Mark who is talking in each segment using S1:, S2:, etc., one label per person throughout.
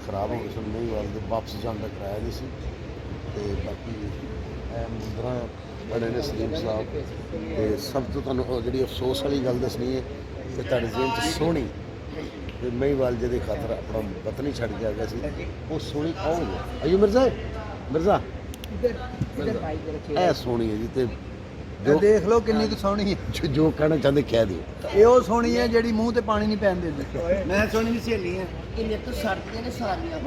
S1: ਖਰਾਬ ਹੋ ਗਏ ਸਨ, ਮਹੀਂਵਾਲ ਦੇ ਵਾਪਸ ਜਾਣ ਦਾ ਕਿਰਾਇਆ ਨਹੀਂ ਸੀ। ਅਤੇ ਬਾਕੀ ਇਹ ਮੁੰਦਰਾਂ ਬਣੇ ਨੇ ਸਲੀਮ ਸਾਹਿਬ। ਅਤੇ ਸਭ ਤੋਂ ਤੁਹਾਨੂੰ ਜਿਹੜੀ ਅਫਸੋਸ ਵਾਲੀ ਗੱਲ ਦੱਸਣੀ ਹੈ ਕਿ ਤੁਹਾਡੇ ਜੇਬ 'ਚ ਸੋਹਣੀ ਤੇ ਮਹੀਂਵਾਲ ਜਿਹਦੇ ਖਾਤਰ ਆਪਣਾ ਵਤਨ ਹੀ ਛੱਡ ਕੇ ਆ ਗਿਆ ਸੀ, ਉਹ ਸੋਹਣੀ ਕੌਣ ਹੈ? ਅਯੂ ਮਿਰਜ਼ਾ ਇਹ ਸੋਹਣੀ ਹੈ ਜੀ। ਤੇ
S2: ਦੇਖ ਲਓ ਕਿੰਨੀ ਕੁ ਸੋਹਣੀ ਹੈ।
S1: ਜੋ ਕਹਿਣਾ ਚਾਹੁੰਦੇ ਕਹਿ ਦਿਓ।
S2: ਇਹ ਉਹ ਸੋਹਣੀ ਹੈ ਜਿਹੜੀ ਮੂੰਹ ਤੇ ਪਾਣੀ ਨਹੀਂ ਪੈਣ ਦਿੰਦੀ। ਮੈਂ ਸੋਹਣੀ ਦੀ ਸਹੇਲੀ ਹਾਂ।
S3: ਇਹ ਮੇਰੇ ਤੋਂ ਸਰਦੀਆਂ ਨੇ ਸਾਰੀਆਂ।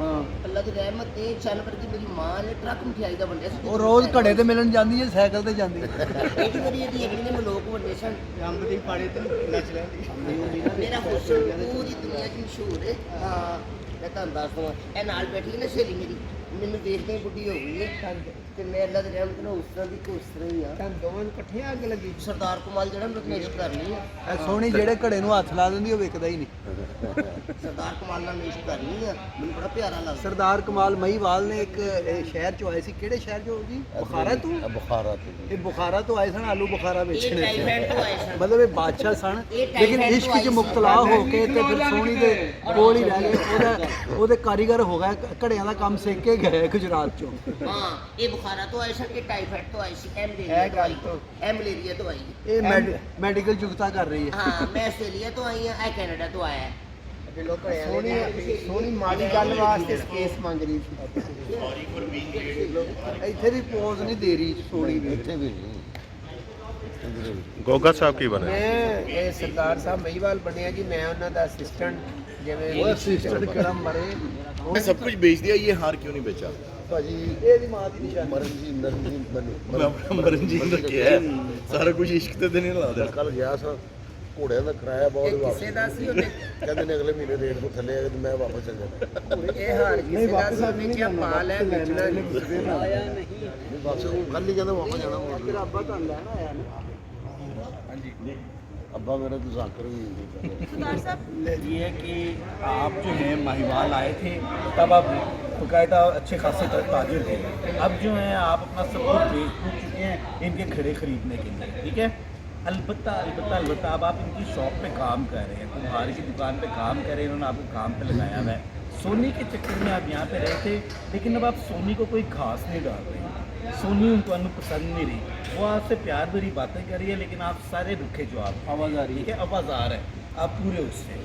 S3: ਅੱਲਾ ਦੀ ਰਹਿਮਤ ਤੇ ਚੱਲ ਵਰਗੀ ਮੇਰੀ ਮਾਂ ਨੇ ਟਰੱਕ ਮਠਿਆਈ ਦਾ ਵੰਡਿਆ ਸੀ।
S2: ਉਹ ਰੋਜ਼ ਘੜੇ ਤੇ ਮਿਲਣ ਜਾਂਦੀ ਹੈ, ਸਾਈਕਲ ਤੇ ਜਾਂਦੀ ਹੈ।
S3: ਇਹਦੀ ਮੇਰੀ ਇਹਦੀ ਅਗਲੀ ਨੇ ਮਲੋਕ ਵੰਡੇ ਸਨ।
S2: ਅੰਬ ਦੀ ਪਾੜੇ ਤੇ ਨੱਚ ਲੈਂਦੀ।
S3: ਮੇਰਾ ਹੁਸਨ ਪੂਰੀ ਦੁਨੀਆ 'ਚ ਮਸ਼ਹੂਰ ਹੈ। ਹਾਂ ਮੈਂ ਤੁਹਾਨੂੰ ਦੱਸ ਦਵਾਂ, ਇਹ ਨਾਲ ਬੈਠੀ ਨਾ ਸਹੇਲੀ ਮੇਰੀ, ਮੈਨੂੰ ਦੇਖਦੇ ਹੀ ਬੁੱਢੀ ਹੋ ਗਈ ਹੈ ਤੇ ਮੈਂ ਅੱਲਾ ਦੀ ਰਹਿਮਤ ਨਾਲ ਉਸ ਤਰ੍ਹਾਂ ਦੀ ਉਸ ਤਰ੍ਹਾਂ ਹੀ ਆ।
S2: ਦੋਵਾਂ ਨੂੰ ਇਕੱਠੀਆਂ ਅੱਗ ਲੱਗੀ।
S3: ਸਰਦਾਰ ਕਮਾਲ ਜਿਹੜਾ ਮੈਂ ਇਸ਼ਕ ਕਰਨੀ ਆ।
S2: ਇਹ ਸੋਹਣੀ ਜਿਹੜੇ ਘੜੇ ਨੂੰ ਹੱਥ ਲਾ ਦਿੰਦੀ ਉਹ ਵਿਕਦਾ ਹੀ ਨਹੀਂ।
S3: ਸਰਦਾਰ ਕਮਾਲ ਨਾਲ ਮੈਂ ਇਸ਼ਕ ਕਰਨੀ ਆ, ਮੈਨੂੰ ਬੜਾ ਪਿਆਰਾ ਲੱਗਦਾ।
S2: ਸਰਦਾਰ ਕਮਾਲ ਮਹੀਵਾਲ ਨੇ ਇੱਕ ਸ਼ਹਿਰ ਚੋਂ ਆਏ ਸੀ। ਕਿਹੜੇ ਸ਼ਹਿਰ ਚੋਂ ਜੀ? ਬੁਖਾਰਾ ਤੋਂ।
S1: ਬੁਖਾਰਾ ਤੋਂ।
S2: ਇਹ ਬੁਖਾਰਾ ਤੋਂ ਆਏ ਸਨ, ਆਲੂ ਬੁਖਾਰਾ
S3: ਇਹ
S2: ਵੇਚਣੇ।
S3: ਟਾਈਫਾਈਡ ਤੋਂ ਆਏ ਸਨ।
S2: ਮਤਲਬ ਇਹ ਬਾਦਸ਼ਾਹ ਸਨ,
S3: ਇਹ
S2: ਲੇਕਿਨ
S3: ਟਾਈਫਾਈਡ
S2: ਇਸ਼ਕ
S3: ਤੋਂ
S2: 'ਚ
S3: ਆਏ
S2: ਮੁਬਤਲਾ ਹੋ ਕੇ ਤੇ ਫਿਰ ਸੋਹਣੀ ਦੇ ਕੋਲ ਹੀ ਰਹਿ ਗਏ। ਉਹਦੇ ਕਾਰੀਗਰ ਹੋ ਗਏ, ਘੜਿਆਂ ਦਾ ਕੰਮ ਸਿੱਖ ਕੇ ਗਏ ਗੁਜਰਾਤ ਚੋਂ।
S3: ਹਾਂ ਇਹ ਬੁਖਾਰਾ ਤੋਂ ਆਏ ਸਨ, ਇਹ ਟਾਈਫਾਈਡ ਤੋਂ ਆਈ ਸੀ, ਇਹ ਮਲੇਰੀਆ ਤੋਂ ਆਈ।
S2: ਇਹ ਮੈਡੀਕਲ ਜੁਗਤਾ ਕਰ ਰਹੀ ਹੈ।
S3: ਹਾਂ ਮੈਂ ਆਸਟ੍ਰੇਲੀਆ ਤੋਂ ਆਈ ਹਾਂ, ਇਹ ਕੈਨੇਡਾ ਤੋਂ ਆਇਆ ਹੈ।
S2: ਸੋਹਣੀ ਮਾੜੀ ਗੱਲ ਵਾਸਤੇ ਕੇਸ ਮੰਗ ਰਹੀ ਸੀ। ਇੱਥੇ ਵੀ ਪੋਜ਼ ਨਹੀਂ ਦੇ ਰਹੀ ਸੋਹਣੀ ਵੀ।
S1: ਇੱਥੇ ਵੀ ਨਹੀਂ।
S4: ਗੋਗਾ ਸਾਹਿਬ ਕੀ ਬਣੇ?
S5: ਮੈਂ ਇਹ ਸਰਦਾਰ ਸਾਹਿਬ ਮਹੀਵਾਲ ਬਣਿਆ ਜੀ। ਮੈਂ ਉਹਨਾਂ ਦਾ ਅਸਿਸਟੈਂਟ। ਜਿਵੇਂ
S2: ਉਹ ਅਸਿਸਟੈਂਟ ਕਿਹੜਾ ਮਰੇ।
S6: मैं सब कुछ बेच दिया, ये हार क्यों नहीं बेचा?
S1: ਭਾਜੀ
S2: ਇਹਦੀ ਮਾਂ ਦੀ ਨਿਸ਼ਾਨੀ।
S1: ਮਰਨ
S6: मैं अपना मरनजीत तो किया है, सारा कुछ इश्क ते नहीं ला देना।
S1: ਕੱਲ ਗਿਆ ਸਾਂ, ਘੋੜਿਆਂ ਦਾ ਕਿਰਾਇਆ ਬਹੁਤ ਵਾਪਸ
S5: ਕਿਸੇ ਦਾ ਸੀ ਉਹਨੇ
S1: ਕਹਿੰਦੇ ਨੇ ਅਗਲੇ ਮਹੀਨੇ ਰੇਟ ਤੋਂ ਥੱਲੇ ਆ ਤੇ ਮੈਂ ਵਾਪਸ ਚੱਲ ਜਾਣਾ।
S5: ਇਹ ਹਾਰ ਕਿਸੇ ਦਾ ਸੀ। ਉਹਨੇ ਕਿਹਾ ਮਾਲ ਹੈ ਵੇਚਣਾ ਨਹੀਂ।
S2: ਆਇਆ ਨਹੀਂ।
S1: ਨਹੀਂ ਵਾਪਸ ਉਹ ਕੱਲ ਹੀ ਕਹਿੰਦਾ ਵਾਪਸ ਜਾਣਾ।
S2: ਤੇਰਾ ਅੱਬਾ ਤੁਹਾਨੂੰ ਲੈਣ ਆਇਆ ਨਾ।
S1: अब्बा मेरा तो जाकर भी
S7: ये है कि आप जो है महिवाल आए थे तब आप बाकायदा अच्छे खासे ताजिर थे। अब जो है आप अपना सब कुछ बेच चुके हैं इनके खड़े खरीदने के लिए, ठीक है। अलबत्ता अब आप इनकी शॉप पे काम कर रहे हैं, कुम्हार की दुकान पे काम कर रहे हैं, इन्होंने आपको काम पे लगाया हुआ है। सोनी के चक्कर में आप यहाँ पे रहे थे, लेकिन अब आप सोनी को कोई घास नहीं डाल रहे हैं। सोनी उनको पसंद नहीं रही, वो आपसे प्यार भरी बातें कर रही है, लेकिन आप सारे रुखे जो आप आवाज़ आ रही है कि आवाज़ आ रहा है आप पूरे उससे।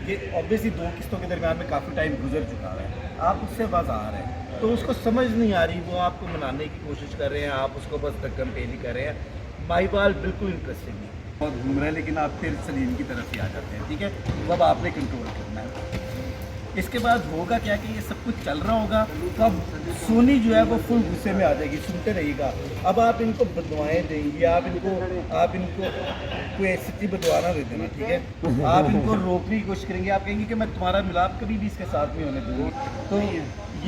S7: ये ऑब्वियसली दो किस्तों के दरमियान में काफ़ी टाइम गुजर चुका है, आप उससे आवाज़ आ रहे हैं तो उसको समझ नहीं आ रही। वो आपको मनाने की कोशिश कर रहे हैं, आप उसको बस धक्कम पेली कर रहे हैं। माहीवाल बिल्कुल इंटरेस्टेड नहीं और घूम रहे हैं, लेकिन आप फिर सलीम की तरफ ही आ जाते हैं, ठीक है। तो अब आपने कंट्रोल करना है। इसके बाद होगा क्या कि ये सब कुछ चल रहा होगा तो अब सोनी जो है वो फुल गुस्से में आ जाएगी, सुनते रहिएगा। अब आप इनको बदवाएं देंगे, आप इनको कोई ऐसी बदवा ना दे देना, ठीक है। आप इनको रोकने की कोशिश करेंगे, आप कहेंगे कि मैं तुम्हारा मिलाप कभी भी इसके साथ नहीं होने दूँगी, तो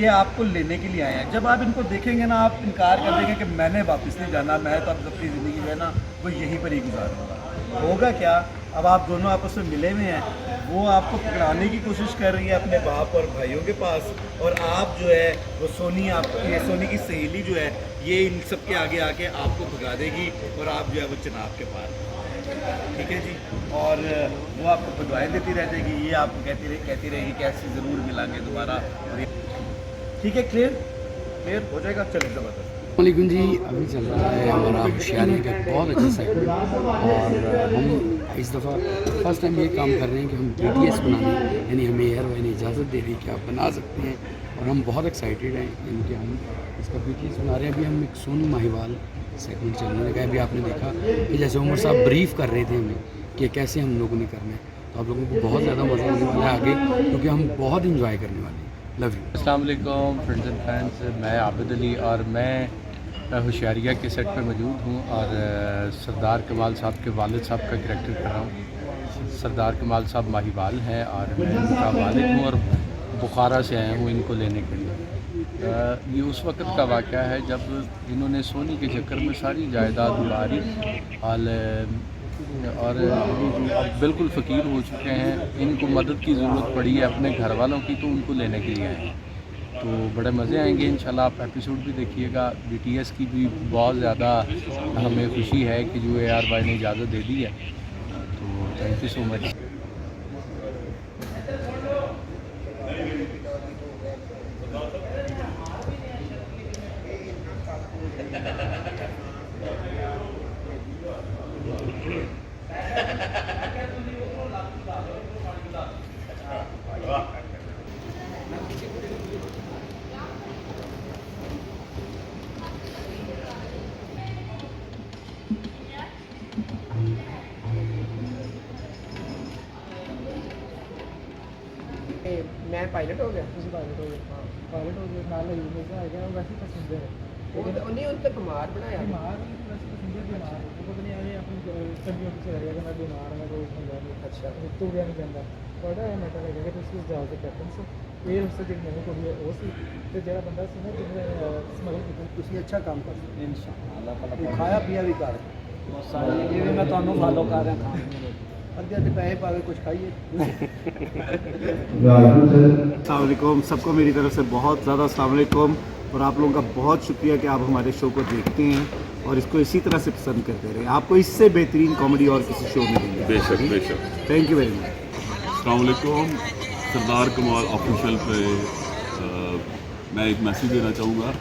S7: ये आपको लेने के लिए आए हैं। जब आप इनको देखेंगे ना आप इनकार कर देंगे कि मैंने वापस नहीं जाना, मैं तो अब अपनी ज़िंदगी जो है ना वो यहीं पर ही गुजारूँगा। होगा क्या, अब आप दोनों आपस में मिले हुए हैं, वो आपको पकड़ाने की कोशिश कर रही है अपने बाप और भाइयों के पास, और आप जो है वो सोनी की सहेली जो है ये इन सब के आगे आके आपको भगा देगी और आप जो है वो चनाब के पार, ठीक है जी। और वो आपको बदवाएं देती रह जाएगी, ये आपको कहती रहेगी कि ऐसे ज़रूर मिलांगे दोबारा, ठीक है। क्लियर हो जाएगा। चलिए ज़बरदस्त।
S8: वालेकुम जी, अभी चल रहा है हमारा होशियारी का बहुत अच्छा सेगमेंट और हम इस दफ़ा फर्स्ट टाइम ये काम कर रहे हैं कि हम BTS बनाने, यानी हमें एयरवाई ने इजाज़त दे रही कि आप बना सकते हैं और हम बहुत एक्साइटेड हैं यानी कि हम इसका BTS बना रहे हैं। अभी हम एक सोनू माहीवाल सेगमेंट चलने लगा है। अभी आपने देखा कि जैसे उमर साहब ब्रीफ़ कर रहे थे हमें कि कैसे हम लोगों ने करना है, तो आप लोगों को बहुत ज़्यादा मज़ा आने वाला है आगे, क्योंकि हम बहुत इंजॉय करने वाले हैं। Love you.
S9: अस्सलाम वालेकुम फ्रेंड्स एंड फैंस, मैं आबिद अली और मैं होशियारिया के सेट पे मौजूद हूँ और सरदार कमाल साहब के वालिद साहब का कैरेक्टर कर रहा हूँ। सरदार कमाल साहब माहीवाल हैं और मैं उनका वालिद हूँ और बुखारा से आया हूँ इनको लेने के लिए। ये उस वक्त का वाक़या है जब इन्होंने सोनी के चक्कर में सारी जायदाद उड़ारी और अब बिल्कुल फ़कीर हो चुके हैं। इनको मदद की ज़रूरत पड़ी है अपने घर वालों की, तो उनको लेने के लिए आए हैं। तो बड़े मज़े आएंगे इंशाल्लाह। आप एपिसोड भी देखिएगा। BTS की भी बहुत ज़्यादा हमें खुशी है कि जो ARY ने इजाज़त दे दी है, तो थैंक यू सो मच।
S5: ਮੈਂ ਪਾਇਲਟ ਹੋ ਗਿਆ
S2: ਤੁਸੀਂ ਪਾਇਲਟ ਹੋ ਗਏ ਪਾਇਲਟ ਹੋ ਗਏ ਨਾਲ ਹੀ ਮਿਲਦਾ ਹੈਗਾ ਉਹ ਵੈਸੇ ਪਸੰਦ ਹੈ
S5: ਉਹਨੇ ਉੱਤੇ ਬਿਮਾਰ ਬਣਾਇਆ
S2: बीमार वैसे पसंद है बीमार वो पता नहीं आगे अपनी तबियत से रहेगा मैं बीमार मैं कोई नहीं है
S5: ਅੱਛਾ
S2: तो भी नहीं कहता बड़ा है मैटर है कि ਤੁਸੀਂ ਜਾ ਕੇ ਕੈਪਟਨ ਸੋ ਇਹ ਉਸ ਦੀ ਨਹੀਂ ਕੋਈ ਉਹ ਸੀ ਤੇ ਜਿਹੜਾ ਬੰਦਾ ਸੀ ਨਾ ਜਿਹਨੇ ਸਮਗਲ ਕੀਤਾ ਤੁਸੀਂ ਅੱਛਾ ਕੰਮ ਕਰ ਸਕਦੇ ਇਨਸ਼ਾਅੱਲਾ ਅੱਲਾਹ ਤਾਲਾ ਖਾਇਆ ਪੀਆ ਵੀ ਕਰ ਜਿਵੇਂ ਮੈਂ ਤੁਹਾਨੂੰ ਫਾਲੋ ਕਰ ਰਿਹਾ ਖਾਣ ਨੂੰ ਅੱਧੇ ਅੱਧੇ ਪੈਸੇ ਪਾ ਕੇ ਕੁਝ ਖਾਈਏ
S7: अस्सलाम सबको मेरी तरफ से बहुत ज़्यादा अस्सलाम वालेकुम और आप लोगों का बहुत शुक्रिया कि आप हमारे शो को देखते हैं और इसको इसी तरह से पसंद करते रहे आपको इससे बेहतरीन कॉमेडी और किसी शो में देंगे
S6: बेशक बेशक।
S7: Thank you very much.
S6: अस्सलाम वालेकुम। सरदार कमाल ऑफिशियल पे मैं एक मैसेज देना चाहूँगा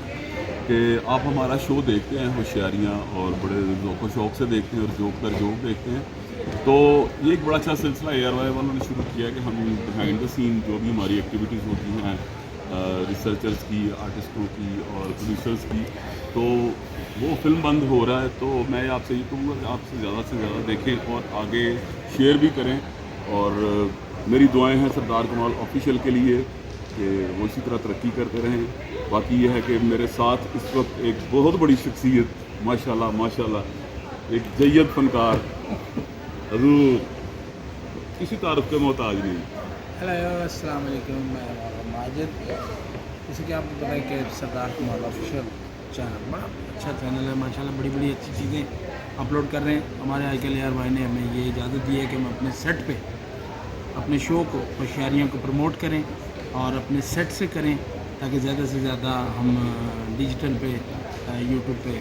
S6: कि आप हमारा शो देखते हैं होशियारियाँ और बड़े ज़ौक़ व शौक़ से देखते हैं और जोक दर जोक देखते हैं तो ये एक बड़ा अच्छा सिलसिला ARY वालों ने शुरू किया है कि हम बिहाइंड द सीन जो भी हमारी एक्टिविटीज़ होती हैं रिसर्चर्स की आर्टिस्टों की और प्रोड्यूसर्स की तो वो फिल्म बंद हो रहा है तो मैं आपसे ये कहूँगा कि आप से ज़्यादा देखें और आगे शेयर भी करें और मेरी दुआएं हैं सरदार कमाल ऑफिशियल के लिए कि वो इसी तरह तरक्की करते रहें। बाकी ये है कि मेरे साथ इस वक्त एक बहुत बड़ी शख्सियत माशाल्लाह एक जय्यद फनकार हजूर किसी तारुफ के मोहताज नहीं।
S4: हेलो अस्सलाम वालेकुम मैं माजिद जैसे कि आपको पता है कि सरदार कमाल ऑफिशियल चैनल बड़ा अच्छा चैनल है माशाल्लाह बड़ी बड़ी अच्छी चीज़ें अपलोड कर रहे हैं। हमारे आईकल यार भाई ने हमें ये इजाज़त दी है कि हम अपने सेट पे अपने शो को होशियारियों को प्रमोट करें और अपने सेट से करें ताकि ज़्यादा से ज़्यादा हम डिजिटल पे यूट्यूब पे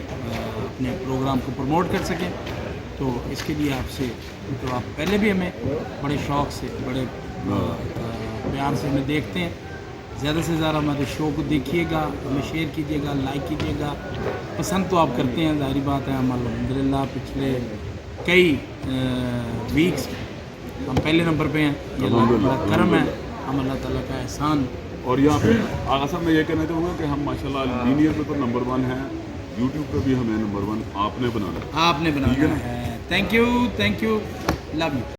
S4: अपने प्रोग्राम को प्रमोट कर सकें। तो इसके लिए आपसे तो आप पहले भी हमें बड़े शौक़ से बड़े प्यार से हमें देखते हैं ज़्यादा से ज़्यादा हमारे शो को देखिएगा हमें शेयर कीजिएगा लाइक कीजिएगा पसंद तो आप करते हैं ज़ाहिर बात है। हम अल्हम्दुलिल्लाह पिछले कई वीक्स हम पहले नंबर पे हैं ये अल्लाह का करम है हम अल्लाह ताला का एहसान।
S6: और यहाँ पे आगा साहब मैं ये कहना चाहूँगा कि हम माशाल्लाह लीनियर पे तो नंबर 1 हैं यूट्यूब पे भी हमें नंबर 1 आपने बनाना है
S4: थैंक यू लव यू।